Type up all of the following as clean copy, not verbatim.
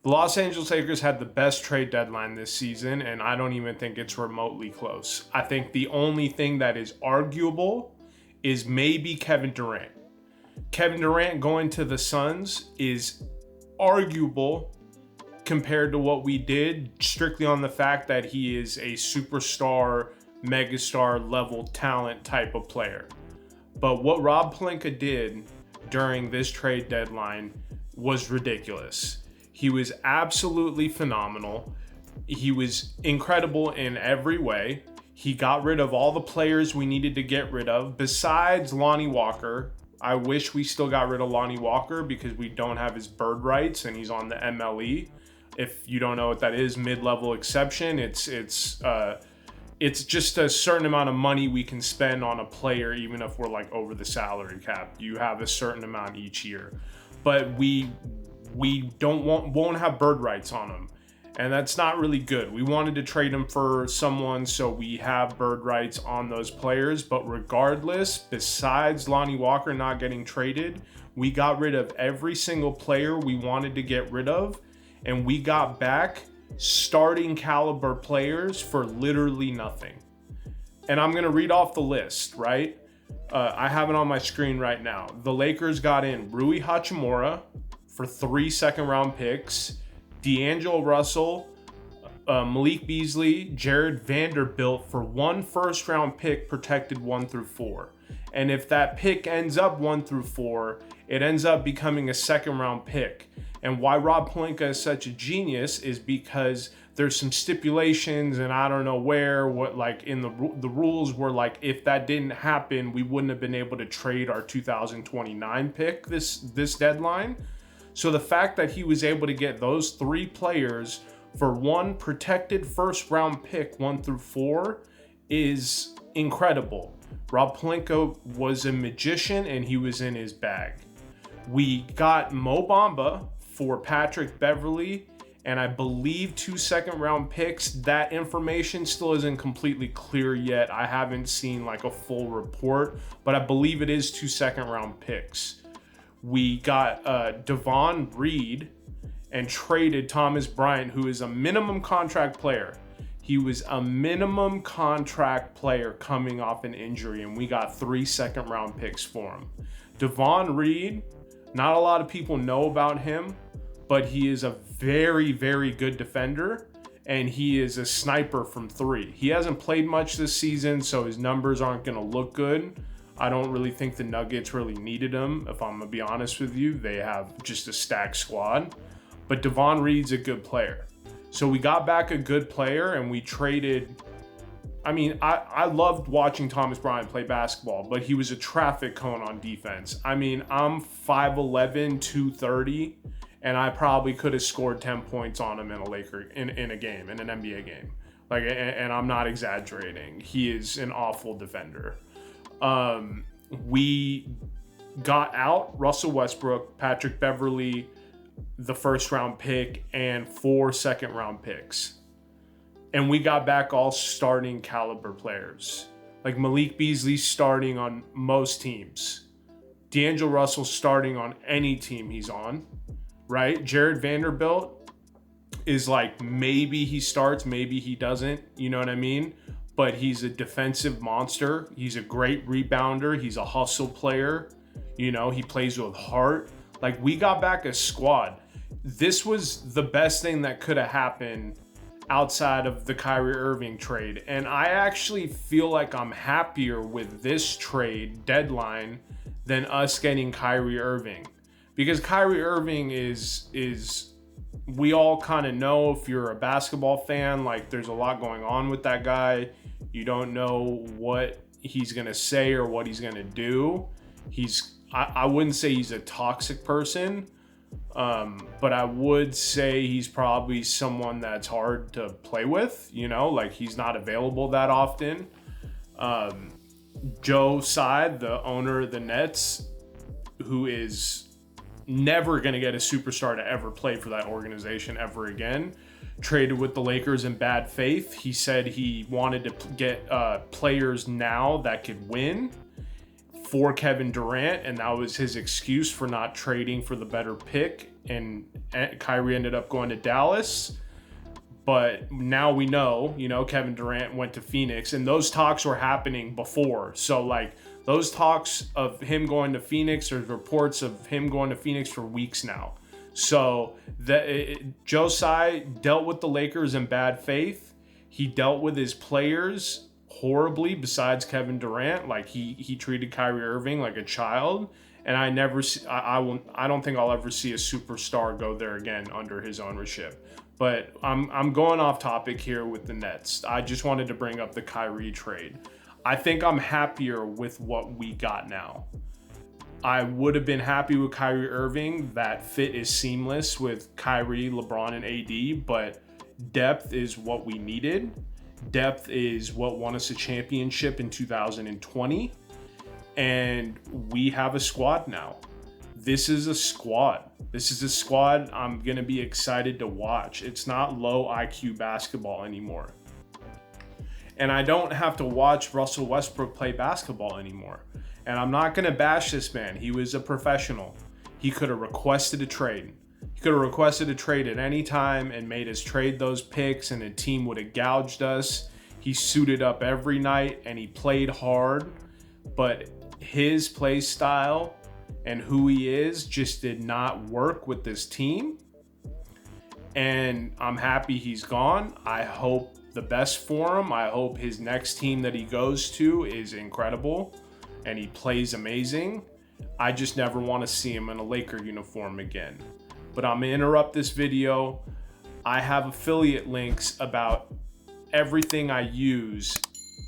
The Los Angeles Lakers had the best trade deadline this season, and I don't even think it's remotely close. I think the only thing that is arguable is maybe Kevin Durant. Kevin Durant going to the Suns is arguable compared to what we did, strictly on the fact that he is a superstar, megastar level talent type of player. But what Rob Pelinka did during this trade deadline was ridiculous. He was absolutely phenomenal. He was incredible in every way. He got rid of all the players we needed to get rid of, besides Lonnie Walker. I wish we still got rid of Lonnie Walker because we don't have his bird rights and he's on the MLE. If you don't know what that is, mid-level exception, it's just a certain amount of money we can spend on a player, even if we're like over the salary cap. You have a certain amount each year, but we won't have bird rights on him, and that's not really good. We wanted to trade him for someone, so we have bird rights on those players. But regardless, besides Lonnie Walker not getting traded, we got rid of every single player we wanted to get rid of, and we got back starting caliber players for literally nothing. And I'm gonna read off the list, right? I have it on my screen right now. The Lakers got in Rui Hachimura for 3 second-round picks, D'Angelo Russell, Malik Beasley, Jared Vanderbilt for 1 first-round pick protected 1 through 4. And if that pick ends up 1 through 4, it ends up becoming a second-round pick. And why Rob Pelinka is such a genius is because there's some stipulations, and I don't know what like in the rules were like, if that didn't happen, we wouldn't have been able to trade our 2029 pick this deadline. So the fact that he was able to get those 3 players for 1 protected first round pick 1 through 4 is incredible. Rob Pelinka was a magician and he was in his bag. We got Mo Bamba for Patrick Beverley, and I believe 2 second round picks. That information still isn't completely clear yet. I haven't seen like a full report, but I believe it is 2 second round picks. We got Devon Reed and traded Thomas Bryant, who is a minimum contract player. He was a minimum contract player coming off an injury, and we got 3 second round picks for him. Devon Reed, not a lot of people know about him, but he is a very, very good defender, and he is a sniper from 3. He hasn't played much this season, so his numbers aren't going to look good. I don't really think the Nuggets really needed him, if I'm going to be honest with you. They have just a stacked squad. But Devon Reed's a good player. So we got back a good player, and we traded... I mean, I loved watching Thomas Bryant play basketball, but he was a traffic cone on defense. I mean, I'm 5'11", 230, and I probably could have scored 10 points on him in a game, in an NBA game. Like, and I'm not exaggerating. He is an awful defender. We got out Russell Westbrook, Patrick Beverley, the first round pick, and 4 second round picks. And we got back all starting caliber players. Like Malik Beasley starting on most teams. D'Angelo Russell starting on any team he's on, right? Jared Vanderbilt is like, maybe he starts, maybe he doesn't, you know what I mean? But he's a defensive monster. He's a great rebounder. He's a hustle player. You know, he plays with heart. Like, we got back a squad. This was the best thing that could have happened outside of the Kyrie Irving trade. And I actually feel like I'm happier with this trade deadline than us getting Kyrie Irving. Because Kyrie Irving is we all kind of know, if you're a basketball fan, like, there's a lot going on with that guy. You don't know what he's going to say or what he's going to do. I wouldn't say he's a toxic person, but I would say he's probably someone that's hard to play with, you know, like, he's not available that often. Joe Tsai, the owner of the Nets, who is never going to get a superstar to ever play for that organization ever again, traded with the Lakers in bad faith. He said he wanted to get players now that could win. for Kevin Durant, and that was his excuse for not trading for the better pick, and Kyrie ended up going to Dallas. But now we know, Kevin Durant went to Phoenix, and those talks were happening before. So, like, those talks of him going to Phoenix, there's reports of him going to Phoenix for weeks now. So, Joe Tsai dealt with the Lakers in bad faith. He dealt with his players horribly, besides Kevin Durant. Like, he treated Kyrie Irving like a child. And I don't think I'll ever see a superstar go there again under his ownership. But I'm going off topic here with the Nets. I just wanted to bring up the Kyrie trade. I think I'm happier with what we got now. I would have been happy with Kyrie Irving. That fit is seamless with Kyrie, LeBron, and AD, but depth is what we needed. Depth is what won us a championship in 2020. And we have a squad now. This is a squad. This is a squad I'm going to be excited to watch. It's not low IQ basketball anymore. And I don't have to watch Russell Westbrook play basketball anymore. And I'm not going to bash this man. He was a professional. He could have requested a trade. He could have requested a trade at any time and made us trade those picks, and the team would have gouged us. He suited up every night and he played hard. But his play style and who he is just did not work with this team. And I'm happy he's gone. I hope the best for him. I hope his next team that he goes to is incredible and he plays amazing. I just never want to see him in a Laker uniform again. But I'm going to interrupt this video. I have affiliate links about everything I use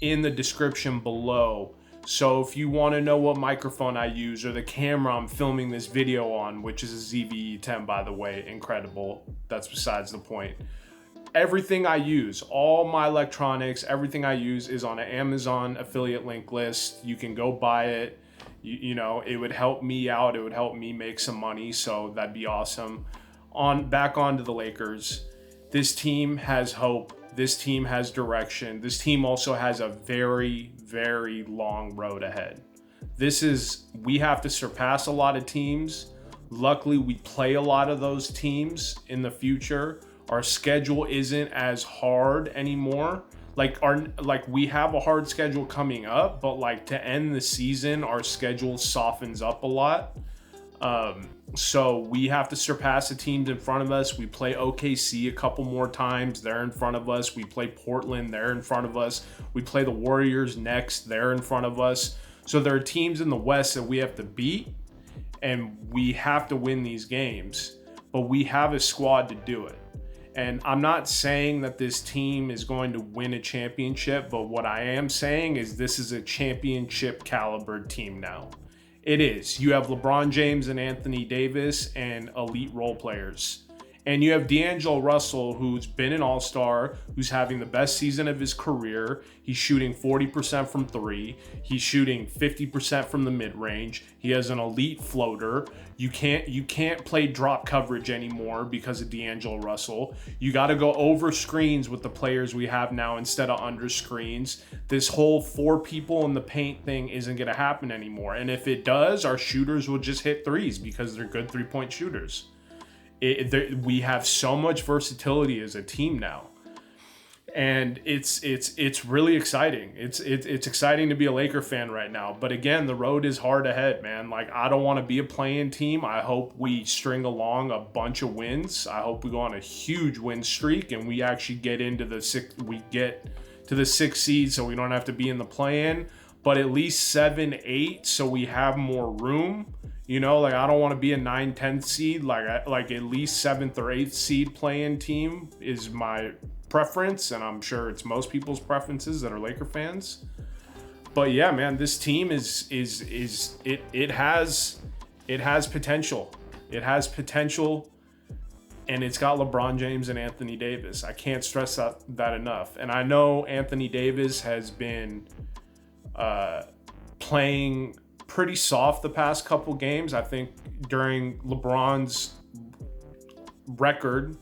in the description below. So if you want to know what microphone I use or the camera I'm filming this video on, which is a ZV-E10, by the way, incredible. That's besides the point. Everything I use, all my electronics, everything I use is on an Amazon affiliate link list. You can go buy it. It would help me out. It would help me make some money. So that'd be awesome. Back onto the Lakers. This team has hope. This team has direction. This team also has a very, very long road ahead. We have to surpass a lot of teams. Luckily, we play a lot of those teams in the future. Our schedule isn't as hard anymore. We have a hard schedule coming up, but to end the season, our schedule softens up a lot. So we have to surpass the teams in front of us. We play OKC a couple more times. They're in front of us. We play Portland. They're in front of us. We play the Warriors next. They're in front of us. So there are teams in the West that we have to beat, and we have to win these games. But we have a squad to do it. And I'm not saying that this team is going to win a championship, but what I am saying is this is a championship caliber team now. It is. You have LeBron James and Anthony Davis and elite role players. And you have D'Angelo Russell, who's been an all-star, who's having the best season of his career. He's shooting 40% from three. He's shooting 50% from the mid-range. He has an elite floater. You can't play drop coverage anymore because of D'Angelo Russell. You got to go over screens with the players we have now instead of under screens. This whole 4 people in the paint thing isn't going to happen anymore. And if it does, our shooters will just hit threes because they're good three-point shooters. We have so much versatility as a team now, and it's really exciting. It's exciting to be a Laker fan right now. But again, the road is hard ahead, man. I don't want to be a play-in team. I hope we string along a bunch of wins. I hope we go on a huge win streak and we actually get into the sixth seed, so we don't have to be in the play-in. But at least 7-8, so we have more room. I don't want to be a 9-10 seed. Like at least 7th or 8th seed play-in team is my preference, and I'm sure it's most people's preferences that are Laker fans. But yeah, man, this team it has potential. It has potential, and it's got LeBron James and Anthony Davis. I can't stress that enough. And I know Anthony Davis has been playing pretty soft the past couple games. I think during LeBron's record,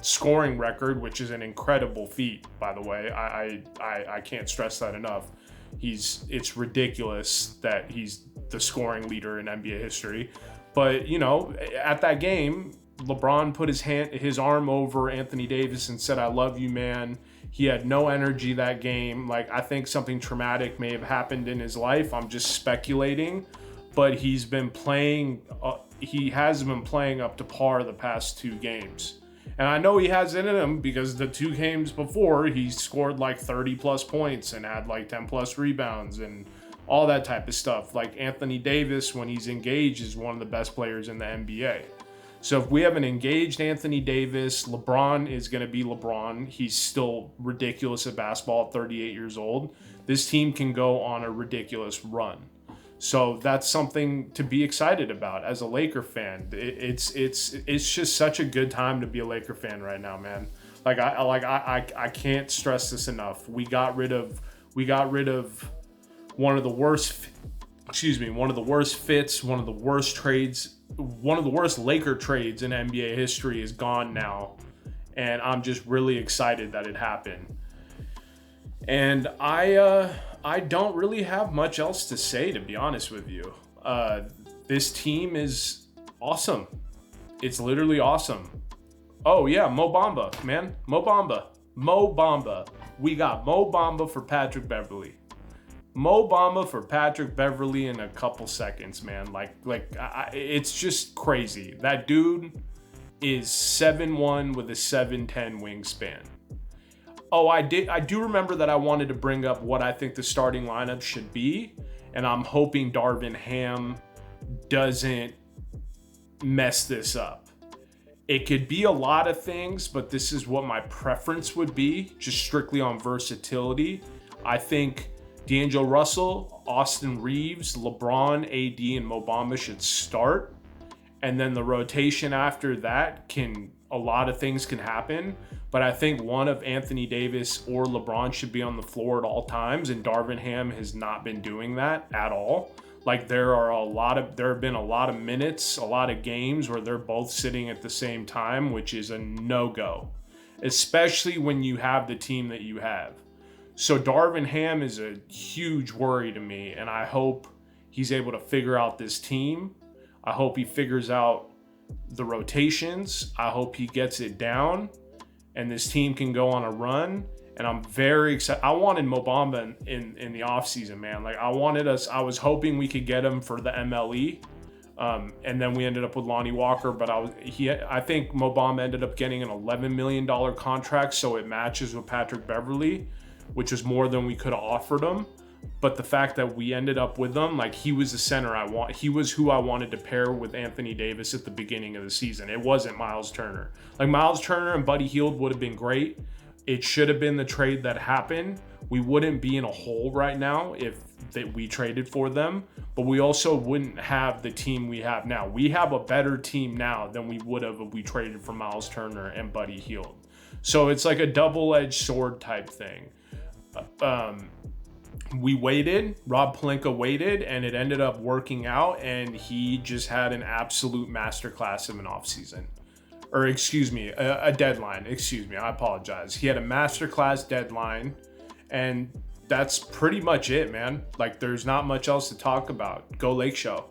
scoring record, which is an incredible feat, by the way. I can't stress that enough. It's ridiculous that he's the scoring leader in NBA history. But, you know, at that game, LeBron put his arm over Anthony Davis and said, "I love you, man." He had no energy that game. Like, I think something traumatic may have happened in his life. I'm just speculating, but he hasn't been playing up to par the past 2 games. And I know he has it in him because the 2 games before, he scored like 30 plus points and had like 10 plus rebounds and all that type of stuff. Like, Anthony Davis, when he's engaged, is one of the best players in the NBA. So if we have an engaged Anthony Davis, LeBron is going to be LeBron. He's still ridiculous at basketball at 38 years old. This team can go on a ridiculous run. So that's something to be excited about as a Laker fan. It's just such a good time to be a Laker fan right now, man. I can't stress this enough. We got rid of one of the worst fits, one of the worst trades, one of the worst Laker trades in NBA history is gone now, and I'm just really excited that it happened. And I don't really have much else to say, to be honest with you. This team is awesome. It's literally awesome. Oh yeah, Mo Bamba, man. Mo Bamba. We got Mo Bamba for Patrick Beverley. Mo Bamba for Patrick Beverley in a couple seconds, man. It's just crazy. That dude is 7'1" with a 7'10" wingspan. Oh, I do remember that I wanted to bring up what I think the starting lineup should be, and I'm hoping Darvin Ham doesn't mess this up. It could be a lot of things, but this is what my preference would be, just strictly on versatility. I think D'Angelo Russell, Austin Reeves, LeBron, AD, and Mo Bamba should start. And then the rotation after that a lot of things can happen. But I think one of Anthony Davis or LeBron should be on the floor at all times. And Darvin Ham has not been doing that at all. Like, there have been a lot of minutes, a lot of games where they're both sitting at the same time, which is a no-go, especially when you have the team that you have. So Darvin Ham is a huge worry to me, and I hope he's able to figure out this team. I hope he figures out the rotations. I hope he gets it down, and this team can go on a run. And I'm very excited. I wanted Mo Bamba in the offseason, man. Like, I was hoping we could get him for the MLE. And then we ended up with Lonnie Walker, but I think Mo Bamba ended up getting an $11 million contract, so it matches with Patrick Beverley, which is more than we could have offered him. But the fact that we ended up with him, like, he was the center he was who I wanted to pair with Anthony Davis at the beginning of the season. It wasn't Miles Turner. Like, Miles Turner and Buddy Hield would have been great. It should have been the trade that happened. We wouldn't be in a hole right now if we traded for them, but we also wouldn't have the team we have now. We have a better team now than we would have if we traded for Miles Turner and Buddy Hield. So it's like a double-edged sword type thing. We waited, Rob Pelinka waited, and it ended up working out, and he just had an absolute masterclass of an offseason. Or a deadline. I apologize. He had a masterclass deadline, and that's pretty much it, man. Like, there's not much else to talk about. Go Lake Show.